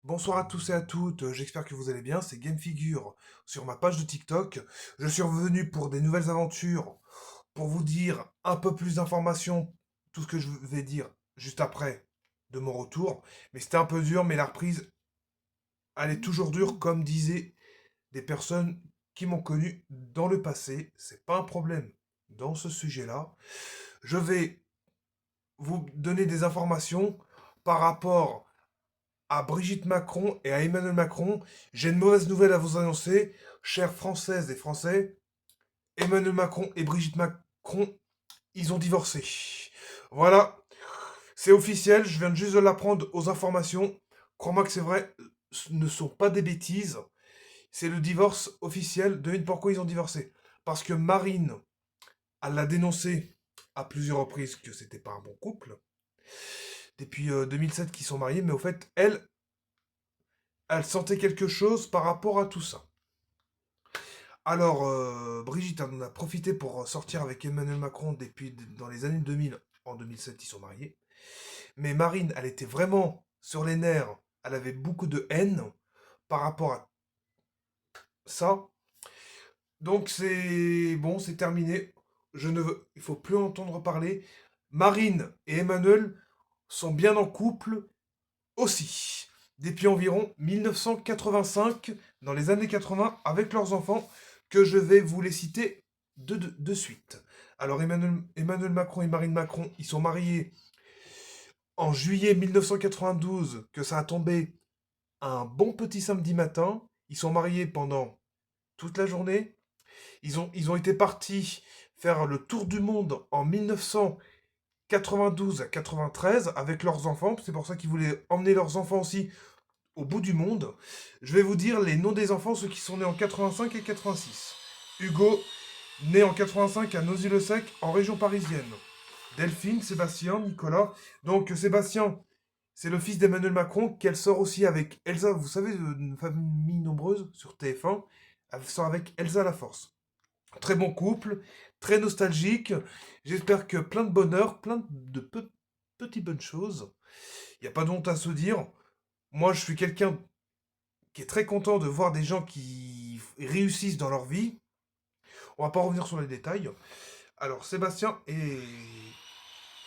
Bonsoir à tous et à toutes, j'espère que vous allez bien, c'est Gamefigure sur ma page de TikTok. Je suis revenu pour des nouvelles aventures, pour vous dire un peu plus d'informations, tout ce que je vais dire juste après de mon retour. Mais c'était un peu dur, mais la reprise, elle est toujours dure, comme disaient des personnes qui m'ont connu dans le passé. C'est pas un problème dans ce sujet-là. Je vais vous donner des informations par rapport à Brigitte Macron et à Emmanuel Macron. J'ai une mauvaise nouvelle à vous annoncer, chères Françaises et Français. Emmanuel Macron et Brigitte Macron, ils ont divorcé. Voilà, c'est officiel, je viens juste de l'apprendre aux informations. Crois-moi que c'est vrai, ce ne sont pas des bêtises. C'est le divorce officiel. Devine pourquoi ils ont divorcé. Parce que Marine, elle l'a dénoncé à plusieurs reprises que c'était pas un bon couple. Depuis 2007 qu'ils sont mariés, mais au fait, elle sentait quelque chose par rapport à tout ça. Alors, Brigitte en a profité pour sortir avec Emmanuel Macron depuis dans les années 2000. En 2007, ils sont mariés. Mais Marine, elle était vraiment sur les nerfs. Elle avait beaucoup de haine par rapport à ça. Donc c'est bon, c'est terminé. Il faut plus entendre parler. Marine et Emmanuel sont bien en couple aussi. Depuis environ 1985, dans les années 80, avec leurs enfants, que je vais vous les citer de suite. Alors Emmanuel Macron et Marine Macron, ils sont mariés en juillet 1992, que ça a tombé un bon petit samedi matin. Ils sont mariés pendant toute la journée. Ils ont été partis faire le tour du monde en 1992 à 93 avec leurs enfants. C'est pour ça qu'ils voulaient emmener leurs enfants aussi au bout du monde. Je vais vous dire les noms des enfants, ceux qui sont nés en 85 et 86. Hugo, né en 85 à Noisy-le-Sec, en région parisienne. Delphine, Sébastien, Nicolas. Donc Sébastien, c'est le fils d'Emmanuel Macron, qu'elle sort aussi avec Elsa, vous savez, une famille nombreuse sur TF1. Elle sort avec Elsa Laforce. Très bon couple, très nostalgique. J'espère que plein de bonheur, plein de petites bonnes choses. Il n'y a pas de honte à se dire. Moi, je suis quelqu'un qui est très content de voir des gens qui réussissent dans leur vie. On va pas revenir sur les détails. Alors, Sébastien et...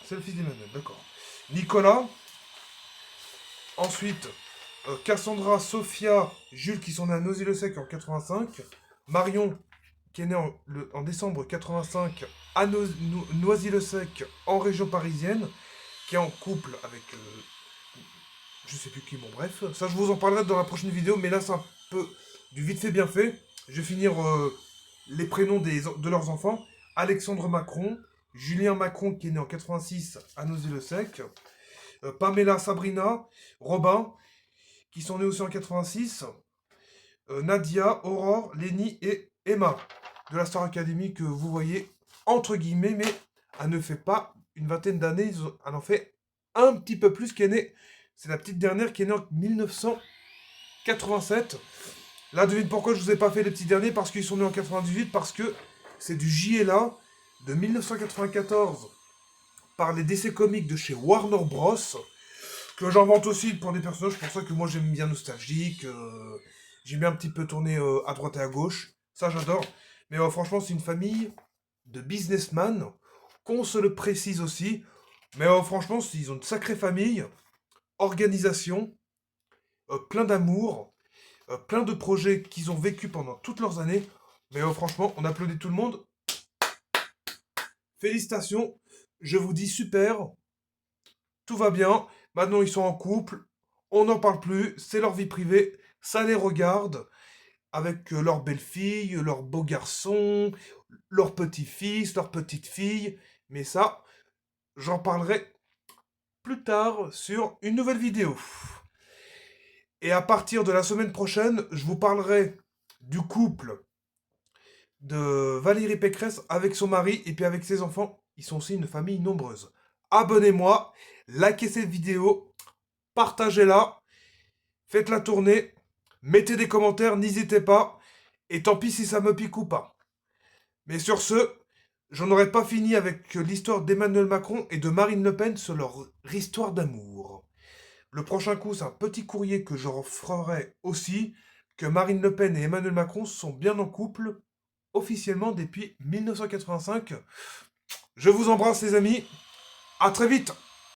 C'est le fils d'Emmanuel, d'accord. Nicolas. Ensuite, Cassandra, Sophia, Jules qui sont nés à Noisy-le-Sec en 85. Marion qui est née en décembre 85 à Noisy-le-Sec en région parisienne. Qui est en couple avec... je sais plus qui, bon bref. Ça, je vous en parlerai dans la prochaine vidéo, mais là, c'est un peu du vite fait bien fait. Je vais finir les prénoms de leurs enfants. Alexandre Macron, Julien Macron qui est né en 86 à Noisy-le-Sec, Pamela, Sabrina, Robin qui sont nés aussi en 86, Nadia, Aurore, Lenny et Emma de la Star Academy que vous voyez entre guillemets, mais elle ne fait pas une vingtaine d'années, elle en fait un petit peu plus qu'elle est née. C'est la petite dernière qui est née en 1987. Là, devine pourquoi je vous ai pas fait les petits derniers, parce qu'ils sont nés en 98, parce que c'est du JLA de 1994 par les DC Comics de chez Warner Bros. Que j'invente aussi pour des personnages, c'est pour ça que moi j'aime bien nostalgique, j'aime bien un petit peu tourner à droite et à gauche, ça j'adore. Mais franchement, c'est une famille de businessmen, qu'on se le précise aussi. Mais franchement, ils ont une sacrée famille, organisation, plein d'amour, plein de projets qu'ils ont vécu pendant toutes leurs années. Mais franchement, on applaudit tout le monde. Félicitations, je vous dis super, tout va bien. Maintenant, ils sont en couple, on n'en parle plus, c'est leur vie privée, ça les regarde, avec leur belle-fille, leur beau garçon, leur petit-fils, leur petite-fille. Mais ça, j'en parlerai plus tard sur une nouvelle vidéo. Et à partir de la semaine prochaine, je vous parlerai du couple de Valérie Pécresse avec son mari et puis avec ses enfants. Ils sont aussi une famille nombreuse. Abonnez-moi, likez cette vidéo, partagez-la, faites-la tourner, mettez des commentaires, n'hésitez pas. Et tant pis si ça me pique ou pas. Mais sur ce, j'en aurais pas fini avec l'histoire d'Emmanuel Macron et de Marine Le Pen sur leur histoire d'amour. Le prochain coup, c'est un petit courrier que je ferai aussi, que Marine Le Pen et Emmanuel Macron sont bien en couple, officiellement depuis 1985. Je vous embrasse les amis, à très vite.